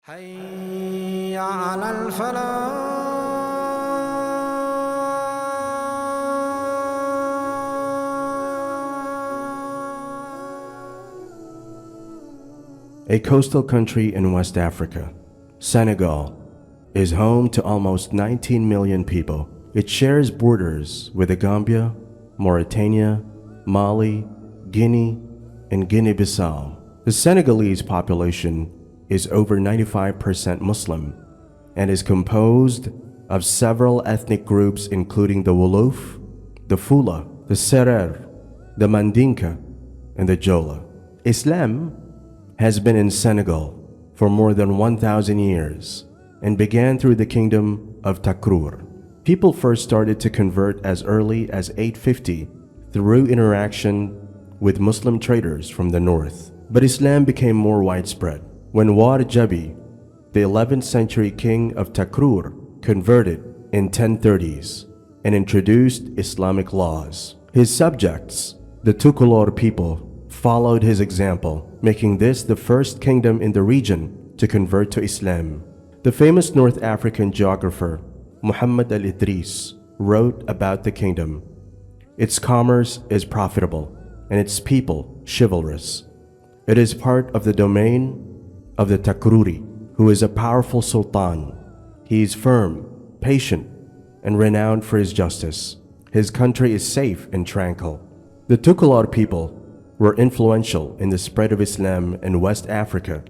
حي على الفلاح. A coastal country in West Africa, Senegal is home to almost 19 million people. It shares borders with the Gambia, Mauritania, Mali, Guinea, and Guinea-Bissau. The Senegalese population is over 95% Muslim and is composed of several ethnic groups including the Wolof, the Fula, the Serer, the Mandinka, and the Jola. Islam has been in Senegal for more than 1,000 years and began through the kingdom of Takrur. People first started to convert as early as 850 through interaction with Muslim traders from the north. But Islam became more widespread when Mouride, the 11th century king of Takrur, converted in 1030s and introduced Islamic laws. His subjects, the Tukulor people, followed his example, making this the first kingdom in the region to convert to Islam. The famous North African geographer Muhammad al-Idris wrote about the kingdom. Its commerce is profitable and its people chivalrous. It is part of the domain of the Takruri, who is a powerful sultan. He is firm, patient, and renowned for his justice. His country is safe and tranquil. The Tukulor people were influential in the spread of Islam in West Africa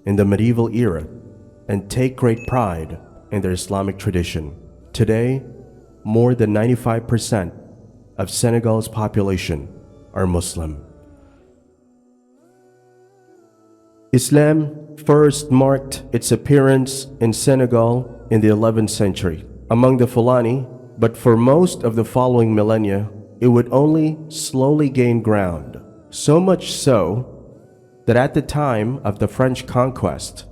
in the medieval era and take great pride in their Islamic tradition. Today, more than 95% of Senegal's population are Muslim. Islam first marked its appearance in Senegal in the 11th century among the Fulani, but for most of the following millennia, it would only slowly gain ground. So much so that at the time of the French conquest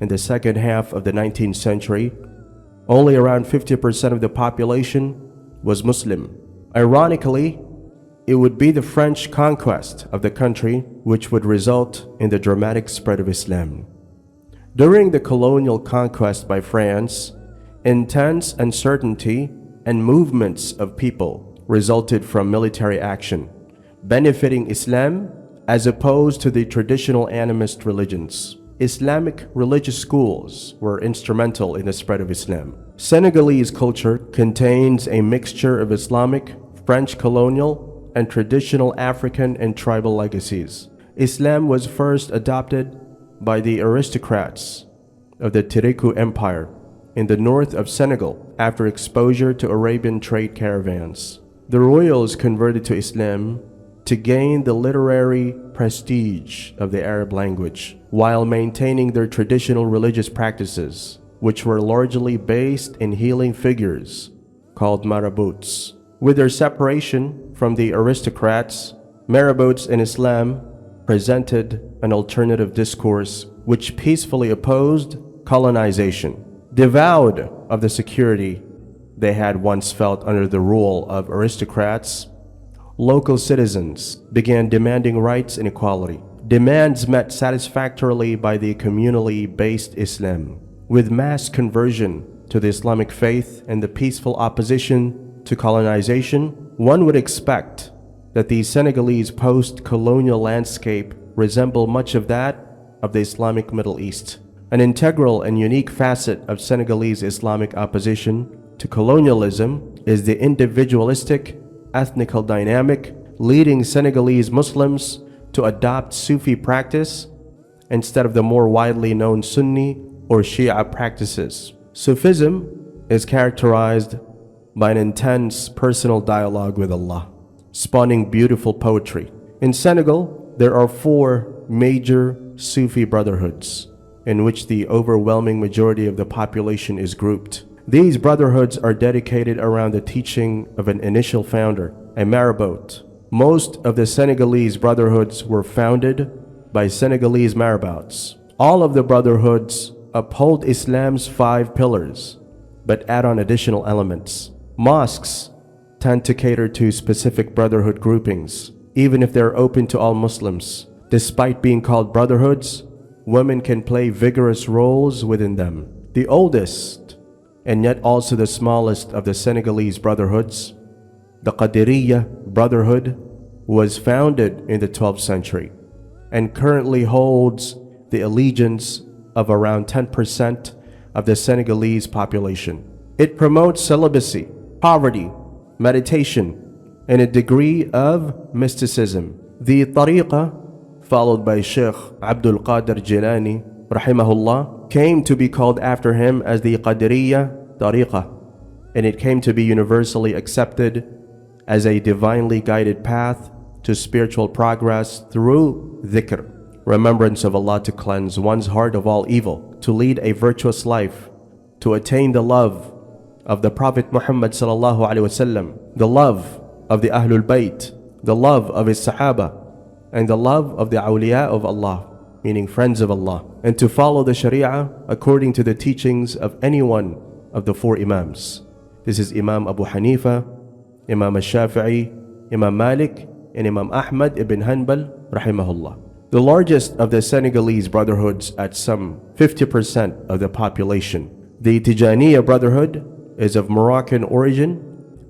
in the second half of the 19th century, only around 50% of the population was Muslim. Ironically, it would be the French conquest of the country which would result in the dramatic spread of Islam. During the colonial conquest by France, intense uncertainty and movements of people resulted from military action, benefiting Islam as opposed to the traditional animist religions. Islamic religious schools were instrumental in the spread of Islam. Senegalese culture contains a mixture of Islamic, French colonial, and traditional African and tribal legacies. Islam was first adopted by the aristocrats of the Tiriku Empire in the north of Senegal after exposure to Arabian trade caravans. The royals converted to Islam to gain the literary prestige of the Arab language while maintaining their traditional religious practices, which were largely based in healing figures called Marabouts. With their separation from the aristocrats, Marabouts in Islam presented an alternative discourse which peacefully opposed colonization. Devoid of the security they had once felt under the rule of aristocrats, local citizens began demanding rights and equality, demands met satisfactorily by the communally based Islam. With mass conversion to the Islamic faith and the peaceful opposition to colonization, one would expect that the Senegalese post-colonial landscape resemble much of that of the Islamic Middle East. An integral and unique facet of Senegalese Islamic opposition to colonialism is the individualistic ethnical dynamic leading Senegalese Muslims to adopt Sufi practice instead of the more widely known Sunni or Shia practices. Sufism is characterized by an intense personal dialogue with Allah, spawning beautiful poetry. In Senegal, there are 4 major Sufi brotherhoods in which the overwhelming majority of the population is grouped. These brotherhoods are dedicated around the teaching of an initial founder, a Marabout. Most of the Senegalese brotherhoods were founded by Senegalese Marabouts. All of the brotherhoods uphold Islam's 5 pillars, but add on additional elements. Mosques tend to cater to specific brotherhood groupings, even if they're open to all Muslims. Despite being called brotherhoods, women can play vigorous roles within them. The oldest, and yet also the smallest of the Senegalese brotherhoods, the Tijaniyyah brotherhood, was founded in the 12th century and currently holds the allegiance of around 10% of the Senegalese population. It promotes celibacy, poverty, meditation, and a degree of mysticism. The tariqah, followed by Sheikh Abdul Qadir Jilani, rahimahullah, came to be called after him as the Qadiriyya tariqah, and it came to be universally accepted as a divinely guided path to spiritual progress through dhikr, remembrance of Allah, to cleanse one's heart of all evil, to lead a virtuous life, to attain the love of the Prophet Muhammad sallallahu alaihi wasallam, the love of the Ahlul Bayt, the love of his Sahaba, and the love of the awliya of Allah, meaning friends of Allah, and to follow the Sharia according to the teachings of any one of the four Imams. This is Imam Abu Hanifa, Imam al-Shafi'i, Imam Malik, and Imam Ahmad ibn Hanbal, rahimahullah. The largest of the Senegalese brotherhoods at some 50% of the population. The Tijaniyyah brotherhood is of Moroccan origin,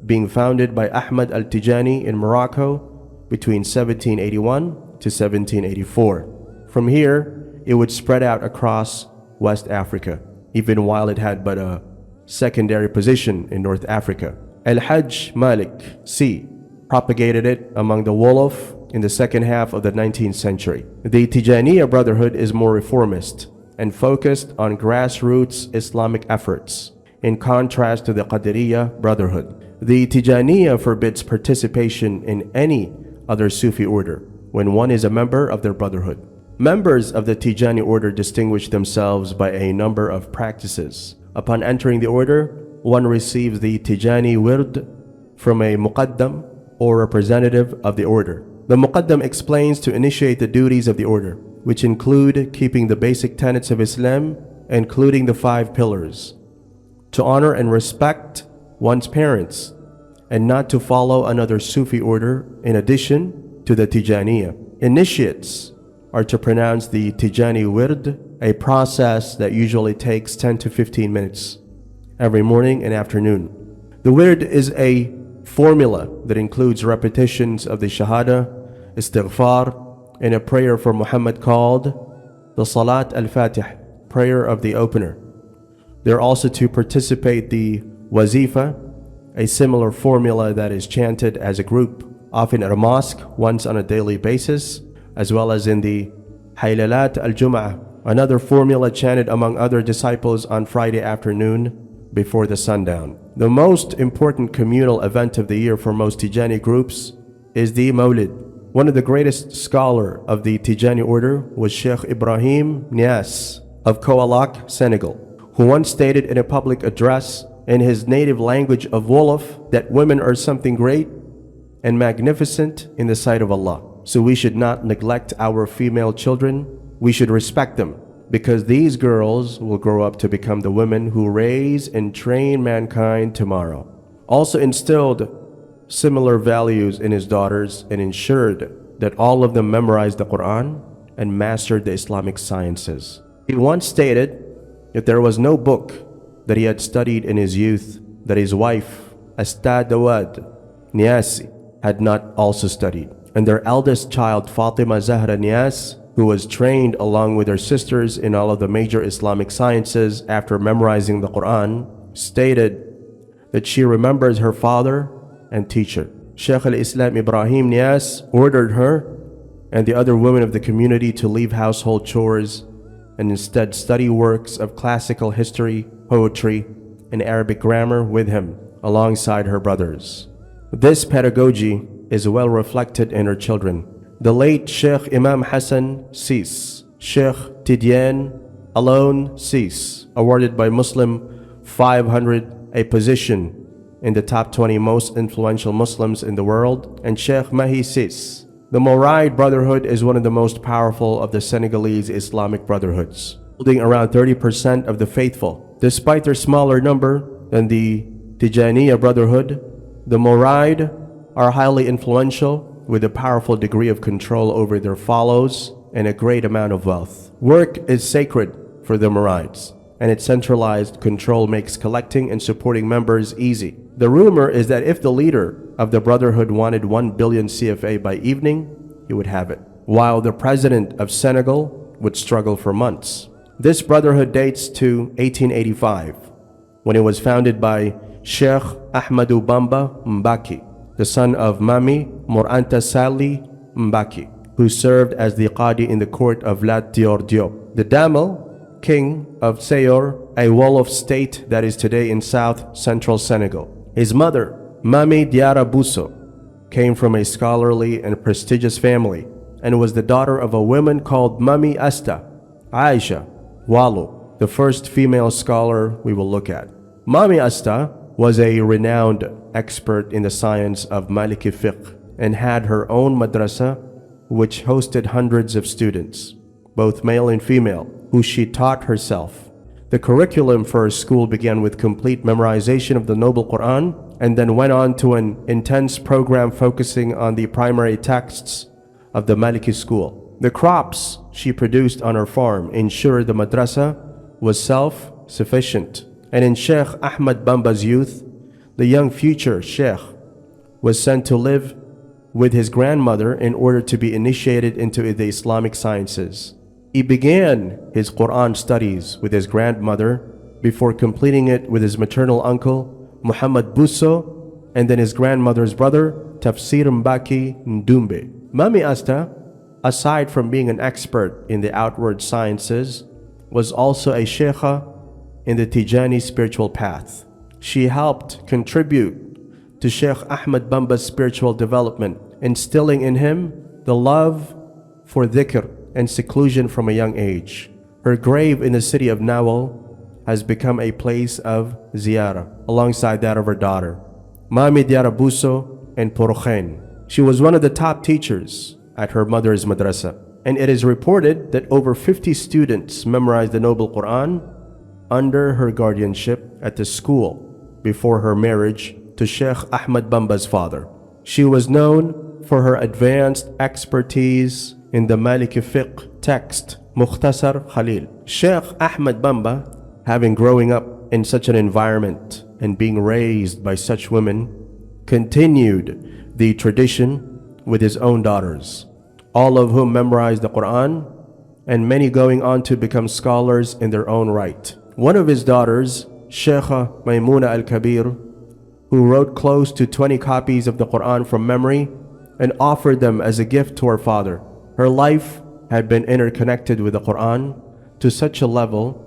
being founded by Ahmad al-Tijani in Morocco between 1781 to 1784. From here, it would spread out across West Africa, even while it had but a secondary position in North Africa. Al-Hajj Malik C. propagated it among the Wolof in the second half of the 19th century. The Tijaniyyah brotherhood is more reformist and focused on grassroots Islamic efforts, in contrast to the Qadiriyya brotherhood. The Tijaniyyah forbids participation in any other Sufi order when one is a member of their brotherhood. Members of the Tijani order distinguish themselves by a number of practices. Upon entering the order, one receives the Tijani wird from a muqaddam or representative of the order. The muqaddam explains to initiate the duties of the order, which include keeping the basic tenets of Islam, including the 5 pillars, to honor and respect one's parents, and not to follow another Sufi order in addition to the Tijaniyyah. Initiates are to pronounce the Tijani wird, a process that usually takes 10 to 15 minutes every morning and afternoon. The wird is a formula that includes repetitions of the Shahada, Istighfar, and a prayer for Muhammad called the Salat al-Fatih, prayer of the opener. They're also to participate the Wazifa, a similar formula that is chanted as a group, often at a mosque once on a daily basis, as well as in the Haylalat al-Jum'ah, another formula chanted among other disciples on Friday afternoon before the sundown. The most important communal event of the year for most Tijani groups is the Mawlid. One of the greatest scholars of the Tijani order was Sheikh Ibrahim Niass of Colonial, Senegal, who once stated in a public address in his native language of Wolof that women are something great and magnificent in the sight of Allah. So we should not neglect our female children. We should respect them, because these girls will grow up to become the women who raise and train mankind tomorrow. Also instilled similar values in his daughters and ensured that all of them memorized the Quran and mastered the Islamic sciences. He once stated that there was no book that he had studied in his youth that his wife, Astad Dawad Niasi, had not also studied. And their eldest child, Fatima Zahra Nias, who was trained along with her sisters in all of the major Islamic sciences after memorizing the Quran, stated that she remembers her father and teacher. Sheikh al-Islam Ibrahim Nias ordered her and the other women of the community to leave household chores and instead study works of classical history, poetry, and Arabic grammar with him alongside her brothers. This pedagogy is well reflected in her children. The late Sheikh Imam Hassan Sis, Sheikh Tidiane Alone Sis, awarded by Muslim 500 a position in the top 20 most influential Muslims in the world, and Sheikh Mahi Sis. The Mouride brotherhood is one of the most powerful of the Senegalese Islamic brotherhoods, holding around 30% of the faithful. Despite their smaller number than the Tijaniyyah brotherhood, the Mouride are highly influential with a powerful degree of control over their follows and a great amount of wealth. Work is sacred for the Mourides, and its centralized control makes collecting and supporting members easy. The rumor is that if the leader of the Brotherhood wanted 1 billion CFA by evening, he would have it, while the president of Senegal would struggle for months. This brotherhood dates to 1885, when it was founded by Sheikh Ahmadou Bamba Mbaki, the son of Mami Moranta Sali Mbaki, who served as the Qadi in the court of Lat Dior Diop, the Damel, king of Sayor, a Wolof state that is today in south-central Senegal. His mother, Mami Diara Bousso, came from a scholarly and prestigious family and was the daughter of a woman called Mami Asta Aisha Walu, the first female scholar we will look at. Mami Asta was a renowned expert in the science of Maliki fiqh and had her own madrasa which hosted hundreds of students, both male and female, who she taught herself. The curriculum for her school began with complete memorization of the Noble Quran and then went on to an intense program focusing on the primary texts of the Maliki school. The crops she produced on her farm ensured the madrasa was self-sufficient. And in Sheikh Ahmad Bamba's youth, the young future Sheikh was sent to live with his grandmother in order to be initiated into the Islamic sciences. He began his Quran studies with his grandmother before completing it with his maternal uncle Muhammad Bousso and then his grandmother's brother Tafsir Mbaki Ndumbe. Mami Asta, aside from being an expert in the outward sciences, was also a sheikha in the Tijani spiritual path. She helped contribute to Sheikh Ahmad Bamba's spiritual development, instilling in him the love for dhikr and seclusion from a young age. Her grave in the city of Nawal has become a place of ziyarah alongside that of her daughter, Mami Diara Bousso and Porokhen. She was one of the top teachers at her mother's madrasa, and it is reported that over 50 students memorized the Noble Quran under her guardianship at the school before her marriage to Sheikh Ahmad Bamba's father. She was known for her advanced expertise in the Maliki fiqh text Mukhtasar Khalil. Sheikh Ahmad Bamba, having growing up in such an environment and being raised by such women, continued the tradition with his own daughters, all of whom memorized the Quran, and many going on to become scholars in their own right. One of his daughters, Sheikha Maymuna al-Kabir, who wrote close to 20 copies of the Quran from memory and offered them as a gift to her father. Her life had been interconnected with the Quran to such a level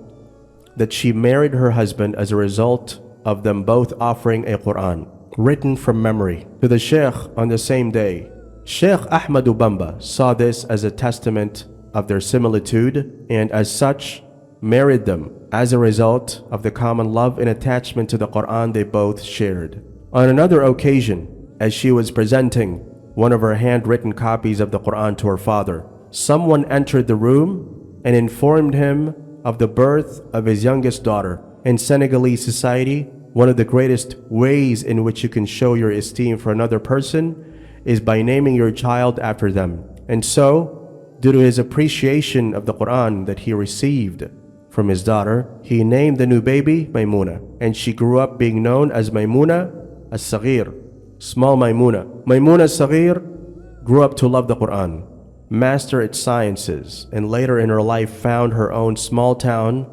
that she married her husband as a result of them both offering a Quran written from memory to the Sheikh on the same day. Sheikh Ahmadou Bamba saw this as a testament of their similitude and as such married them as a result of the common love and attachment to the Quran they both shared. On another occasion, as she was presenting one of her handwritten copies of the Quran to her father, someone entered the room and informed him of the birth of his youngest daughter. In Senegalese society, one of the greatest ways in which you can show your esteem for another person is by naming your child after them. And so, due to his appreciation of the Quran that he received from his daughter, he named the new baby Maymuna, and she grew up being known as Maymuna as-Saghir, small Maymuna. Maymuna as-Saghir grew up to love the Quran, master its sciences, and later in her life found her own small town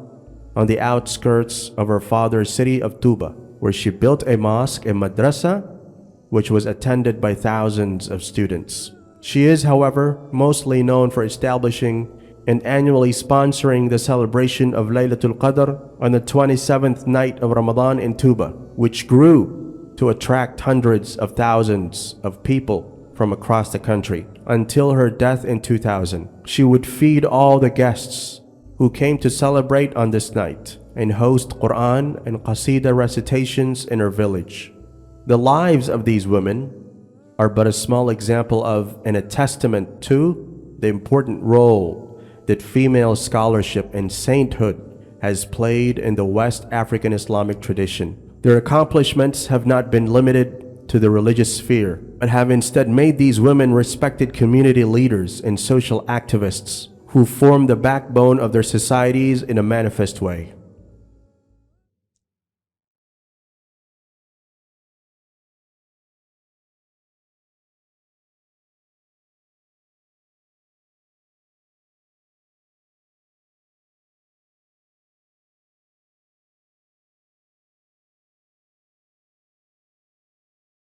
on the outskirts of her father's city of Touba, where she built a mosque and madrasa which was attended by thousands of students. She is, however, mostly known for establishing and annually sponsoring the celebration of Laylatul Qadr on the 27th night of Ramadan in Touba, which grew to attract hundreds of thousands of people from across the country. Until her death in 2000, she would feed all the guests who came to celebrate on this night and host Quran and Qasida recitations in her village. The lives of these women are but a small example of and a testament to the important role that female scholarship and sainthood has played in the West African Islamic tradition. Their accomplishments have not been limited to the religious sphere, but have instead made these women respected community leaders and social activists who form the backbone of their societies in a manifest way.